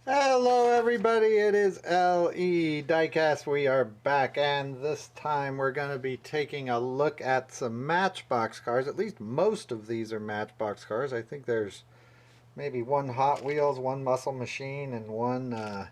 Hello everybody, it is LE Diecast. We are back, and this time we're going to be taking a look at some Matchbox cars. At least most of these are Matchbox cars. I think there's maybe one Hot Wheels, one Muscle Machine, and one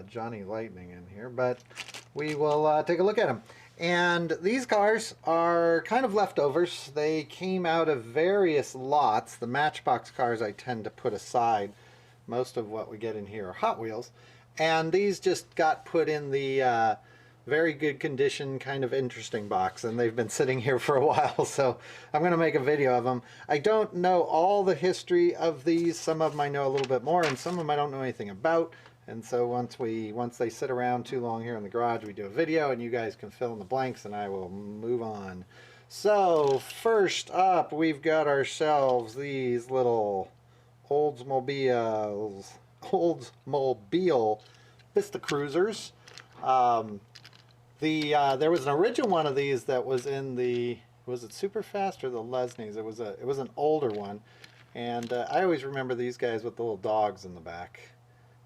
Johnny Lightning in here. But we will take a look at them. And these cars are kind of leftovers. They came out of various lots. The Matchbox cars I tend to put aside. Most of what we get in here are Hot Wheels, and these just got put in the very good condition, kind of interesting box, and they've been sitting here for a while, so I'm going to make a video of them. I don't know all the history of these. Some of them I know a little bit more, and some of them I don't know anything about. And so once they sit around too long here in the garage, we do a video, and you guys can fill in the blanks, and I will move on. So first up, we've got ourselves these little Oldsmobile Vista Cruisers. There was an original one of these that was in the, was it Superfast or the Lesnies? It was an older one, and I always remember these guys with the little dogs in the back,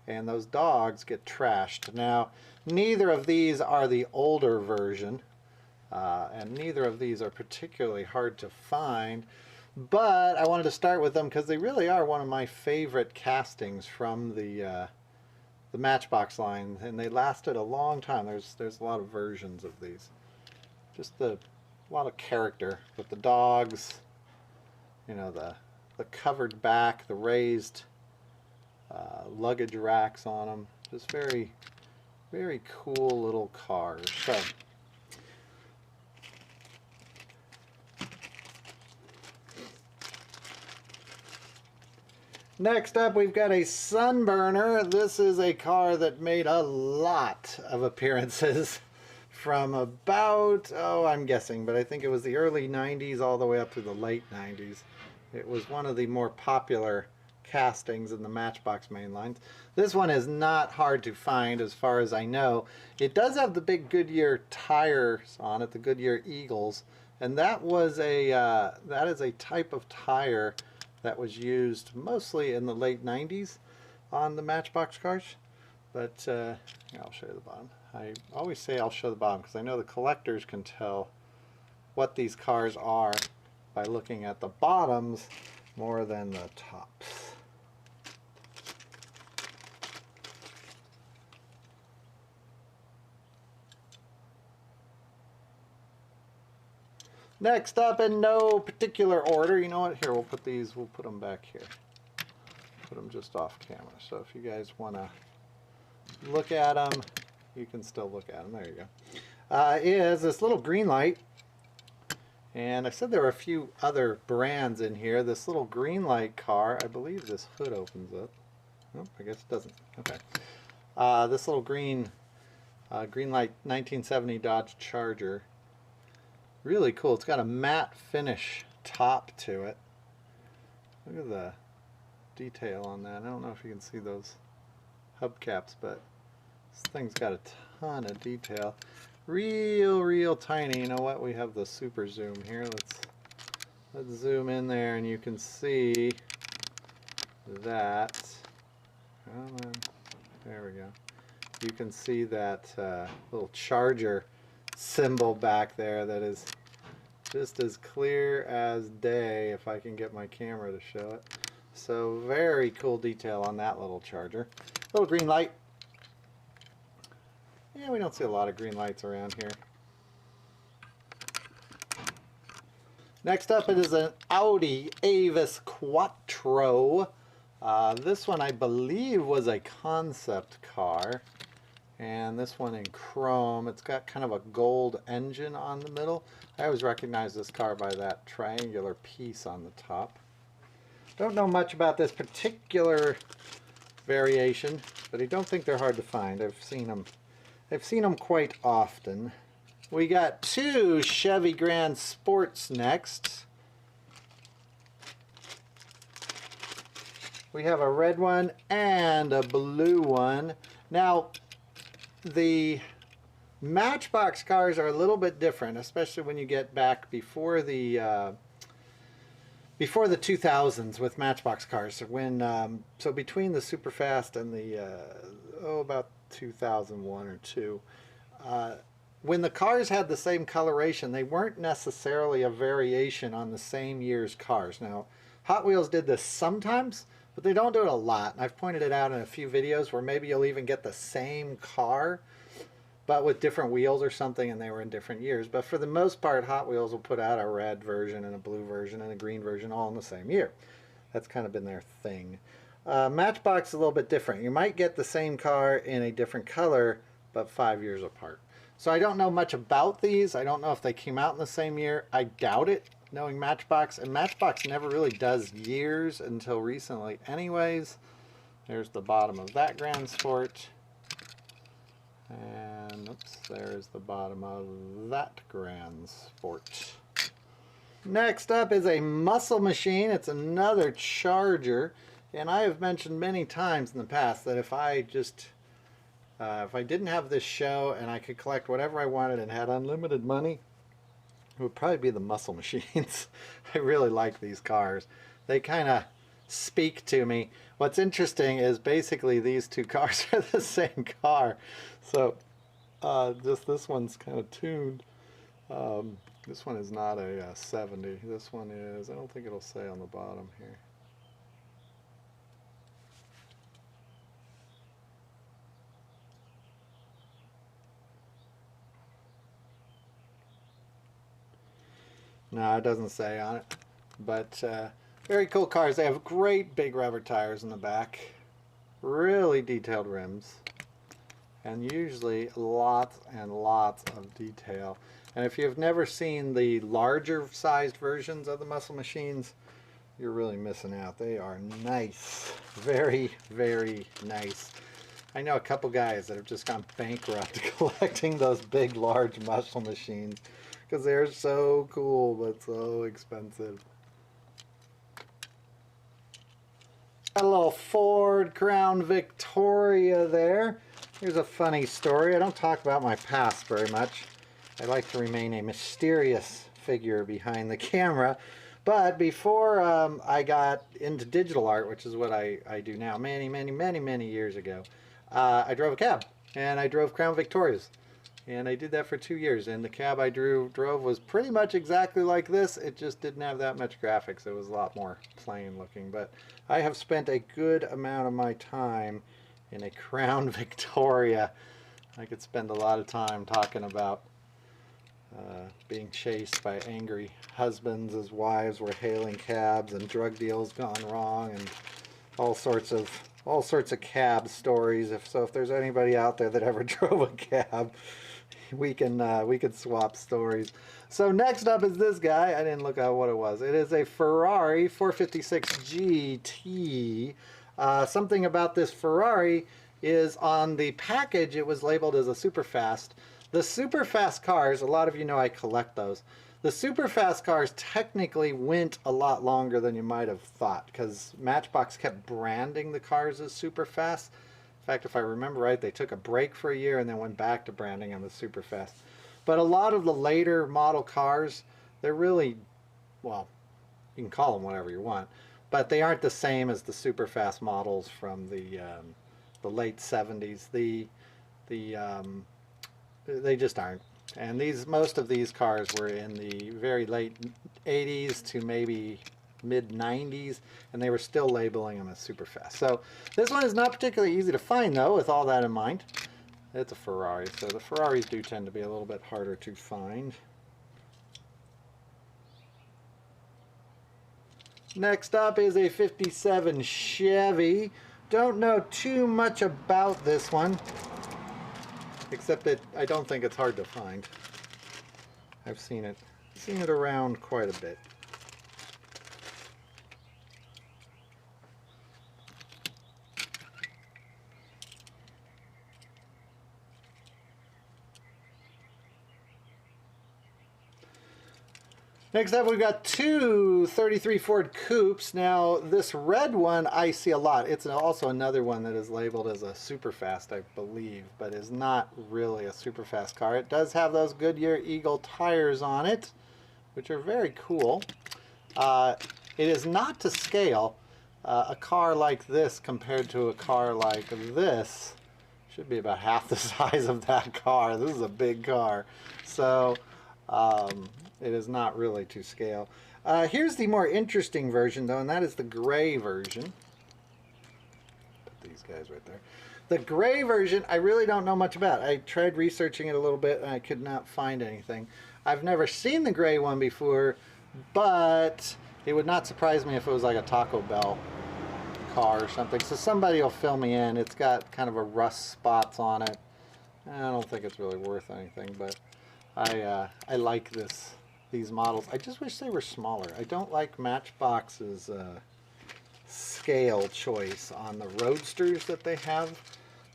and those dogs get trashed. Now, neither of these are the older version, and neither of these are particularly hard to find. But I wanted to start with them because they really are one of my favorite castings from the Matchbox line, and they lasted a long time. There's a lot of versions of these. Just a lot of character with the dogs, you know, the covered back, the raised luggage racks on them. Just very, very cool little cars. So. Next up, we've got a Sunburner. This is a car that made a lot of appearances from about, I'm guessing, but I think it was the early 90s all the way up to the late 90s. It was one of the more popular castings in the Matchbox main lines. This one is not hard to find as far as I know. It does have the big Goodyear tires on it, the Goodyear Eagles, and that was that is a type of tire that was used mostly in the late 90s on the Matchbox cars. But yeah, I'll show you the bottom. I always say I'll show the bottom because I know the collectors can tell what these cars are by looking at the bottoms more than the tops. Next up, in no particular order, you know what, here, we'll put them back here. Put them just off camera. So if you guys want to look at them, you can still look at them. There you go. Is this little Greenlight. And I said there were a few other brands in here. This little Greenlight car, I believe this hood opens up. Oh, I guess it doesn't. Okay. This little Greenlight 1970 Dodge Charger. Really cool. It's got a matte finish top to it. Look at the detail on that. I don't know if you can see those hubcaps, but this thing's got a ton of detail. Real tiny. You know what? We have the super zoom here. Let's zoom in there, and you can see that. Come on. There we go. You can see that little Charger symbol back there that is just as clear as day if I can get my camera to show it. So very cool detail on that little Charger. Little green light. Yeah, we don't see a lot of green lights around here. Next up, it is an Audi Quattro. This one I believe was a concept car. And this one in chrome. It's got kind of a gold engine on the middle. I always recognize this car by that triangular piece on the top. Don't know much about this particular variation, but I don't think they're hard to find. I've seen them quite often. We got two Chevy Grand Sports next. We have a red one and a blue one. Now, the Matchbox cars are a little bit different, especially when you get back before the before the 2000s with Matchbox cars. When so between the Superfast and the about 2001 or 2, when the cars had the same coloration, they weren't necessarily a variation on the same year's cars. Now, Hot Wheels did this sometimes, but they don't do it a lot. And I've pointed it out in a few videos where maybe you'll even get the same car, but with different wheels or something, and they were in different years. But for the most part, Hot Wheels will put out a red version and a blue version and a green version all in the same year. That's kind of been their thing. Matchbox is a little bit different. You might get the same car in a different color, but 5 years apart. So I don't know much about these. I don't know if they came out in the same year. I doubt it, knowing Matchbox. And Matchbox never really does years until recently anyways. There's the bottom of that Grand Sport. And oops, there's the bottom of that Grand Sport. Next up is a muscle machine. It's another Charger. And I have mentioned many times in the past that if I didn't have this show and I could collect whatever I wanted and had unlimited money, it would probably be the muscle machines. I really like these cars. They kind of speak to me. What's interesting is basically these two cars are the same car. So just this one's kind of tuned. This one is not a 70. This one is, I don't think it'll say on the bottom here. No, it doesn't say on it, but very cool cars. They have great big rubber tires in the back, really detailed rims, and usually lots and lots of detail. And if you've never seen the larger sized versions of the muscle machines, you're really missing out. They are nice, very, very nice. I know a couple guys that have just gone bankrupt collecting those big, large muscle machines, because they're so cool, but so expensive. Got a little Ford Crown Victoria there. Here's a funny story. I don't talk about my past very much. I like to remain a mysterious figure behind the camera. But before I got into digital art, which is what I do now, many years ago, I drove a cab, and I drove Crown Victorias. And I did that for 2 years, and the cab I drove was pretty much exactly like this. It just didn't have that much graphics. It was a lot more plain looking. But I have spent a good amount of my time in a Crown Victoria. I could spend a lot of time talking about being chased by angry husbands as wives were hailing cabs, and drug deals gone wrong, and all sorts of cab stories. If there's anybody out there that ever drove a cab, we could swap stories. So next up is this guy. I didn't look at what it was. It is a Ferrari 456 GT. Something about this Ferrari is on the package it was labeled as a Superfast. The Superfast cars, a lot of you know I collect those. The Superfast cars technically went a lot longer than you might have thought, because Matchbox kept branding the cars as Superfast. In fact, if I remember right, they took a break for a year and then went back to branding them as Superfast. But a lot of the later model cars, they're really, well, you can call them whatever you want, but they aren't the same as the Superfast models from the late 70s. They just aren't. And most of these cars were in the very late 80s to maybe mid 90s, and they were still labeling them as Superfast. So this one is not particularly easy to find, though, with all that in mind. It's a Ferrari, so the Ferraris do tend to be a little bit harder to find. Next up is a 57 Chevy. Don't know too much about this one, except that I don't think it's hard to find. I've seen it around quite a bit. Next up, we've got two 33 Ford Coupes. Now, this red one I see a lot. It's also another one that is labeled as a Superfast, I believe, but is not really a Superfast car. It does have those Goodyear Eagle tires on it, which are very cool. It is not to scale. A car like this compared to a car like this should be about half the size of that car. This is a big car. So it is not really to scale. Here's the more interesting version though, and that is the gray version. Put these guys right there. The gray version, I really don't know much about. I tried researching it a little bit and I could not find anything. I've never seen the gray one before, but it would not surprise me if it was like a Taco Bell car or something. So somebody will fill me in. It's got kind of a rust spots on it. I don't think it's really worth anything, but I like these models. I just wish they were smaller. I don't like Matchbox's scale choice on the Roadsters that they have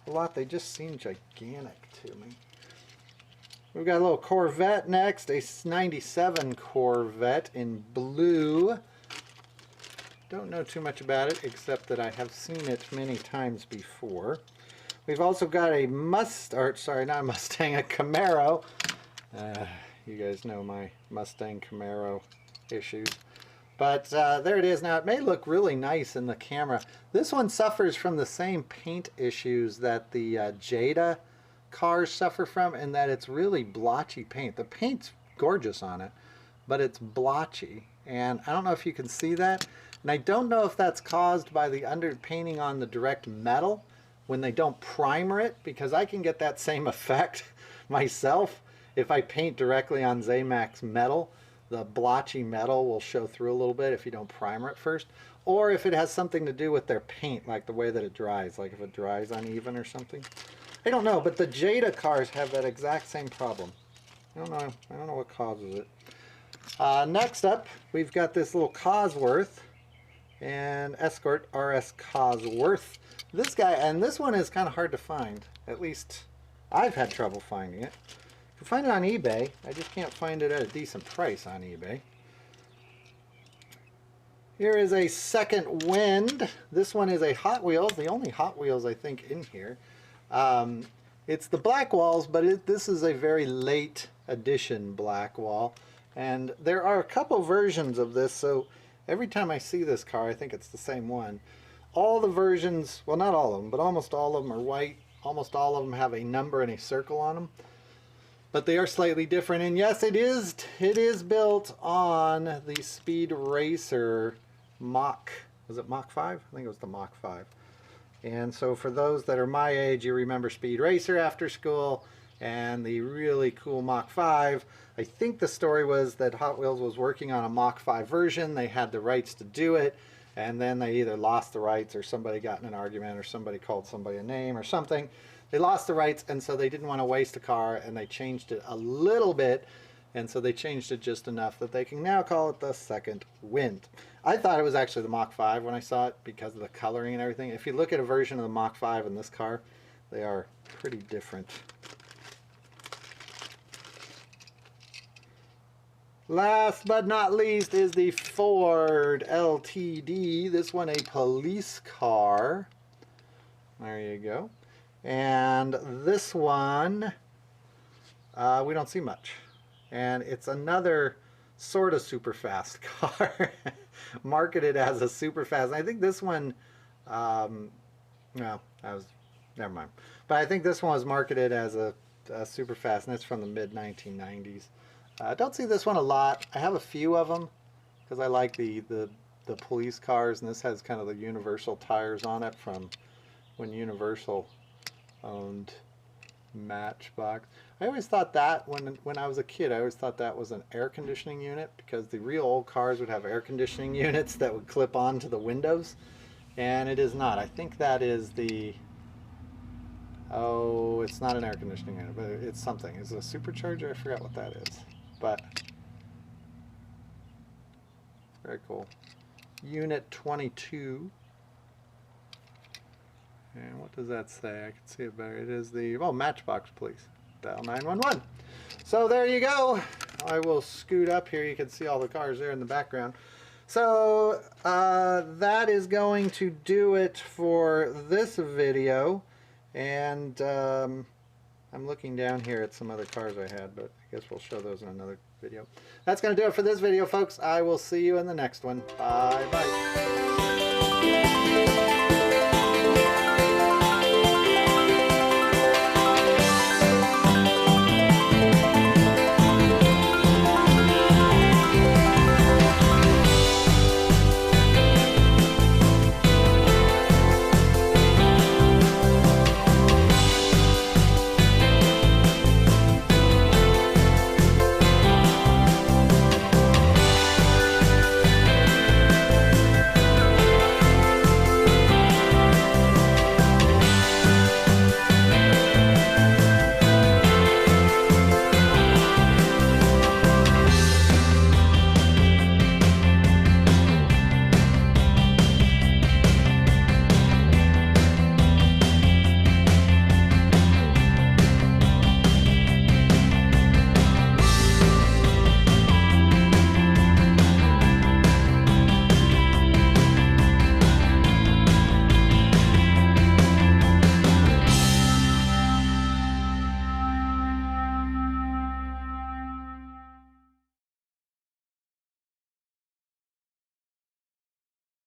a lot. They just seem gigantic to me. We've got a little Corvette next, a 97 Corvette in blue. Don't know too much about it except that I have seen it many times before. We've also got a a Camaro. You guys know my Mustang Camaro issues. But there it is. Now it may look really nice in the camera. This one suffers from the same paint issues that the Jada cars suffer from, in that it's really blotchy paint. The paint's gorgeous on it, but it's blotchy. And I don't know if you can see that. And I don't know if that's caused by the underpainting on the direct metal when they don't primer it, because I can get that same effect myself. If I paint directly on Zamax metal, the blotchy metal will show through a little bit if you don't primer it first. Or if it has something to do with their paint, like the way that it dries, like if it dries uneven or something. I don't know, but the Jada cars have that exact same problem. I don't know what causes it. Next up, we've got this little Cosworth, and Escort RS Cosworth. This guy, and this one is kind of hard to find. At least I've had trouble finding it. You can find it on eBay. I just can't find it at a decent price on eBay. Here is a Second Wind. This one is a Hot Wheels, the only Hot Wheels I think in here. It's the black walls, but this is a very late edition black wall. And there are a couple versions of this, so every time I see this car, I think it's the same one. All the versions, well, not all of them, but almost all of them are white. Almost all of them have a number and a circle on them. But they are slightly different. And yes, it is built on the Speed Racer Mach. Was it Mach 5? I think it was the Mach 5. And so for those that are my age, you remember Speed Racer after school and the really cool Mach 5. I think the story was that Hot Wheels was working on a Mach 5 version. They had the rights to do it, and then they either lost the rights or somebody got in an argument or somebody called somebody a name or something. They lost the rights, and so they didn't want to waste a car, and they changed it a little bit, and so they changed it just enough that they can now call it the Second Wind. I thought it was actually the Mach 5 when I saw it because of the coloring and everything. If you look at a version of the Mach 5 in this car, they are pretty different. Last but not least is the Ford LTD. This one a police car. There you go. And this one, we don't see much. And it's another sort of super fast car. Marketed as a super fast. I think this one, never mind. But I think this one was marketed as a super fast, and it's from the mid-1990s. I don't see this one a lot. I have a few of them because I like the police cars, and this has kind of the Universal tires on it from when Universal owned Matchbox. I always thought that when I was a kid, I always thought that was an air conditioning unit, because the real old cars would have air conditioning units that would clip onto the windows, and it is not. I think that is the, oh, it's not an air conditioning unit, but it's something. Is it a supercharger? I forgot what that is, but very cool. Unit 22. And what does that say? I can see it better. It is the, oh, Matchbox, please. Dial 911. So there you go. I will scoot up here. You can see all the cars there in the background. So that is going to do it for this video. And I'm looking down here at some other cars I had, but I guess we'll show those in another video. That's going to do it for this video, folks. I will see you in the next one. Bye bye.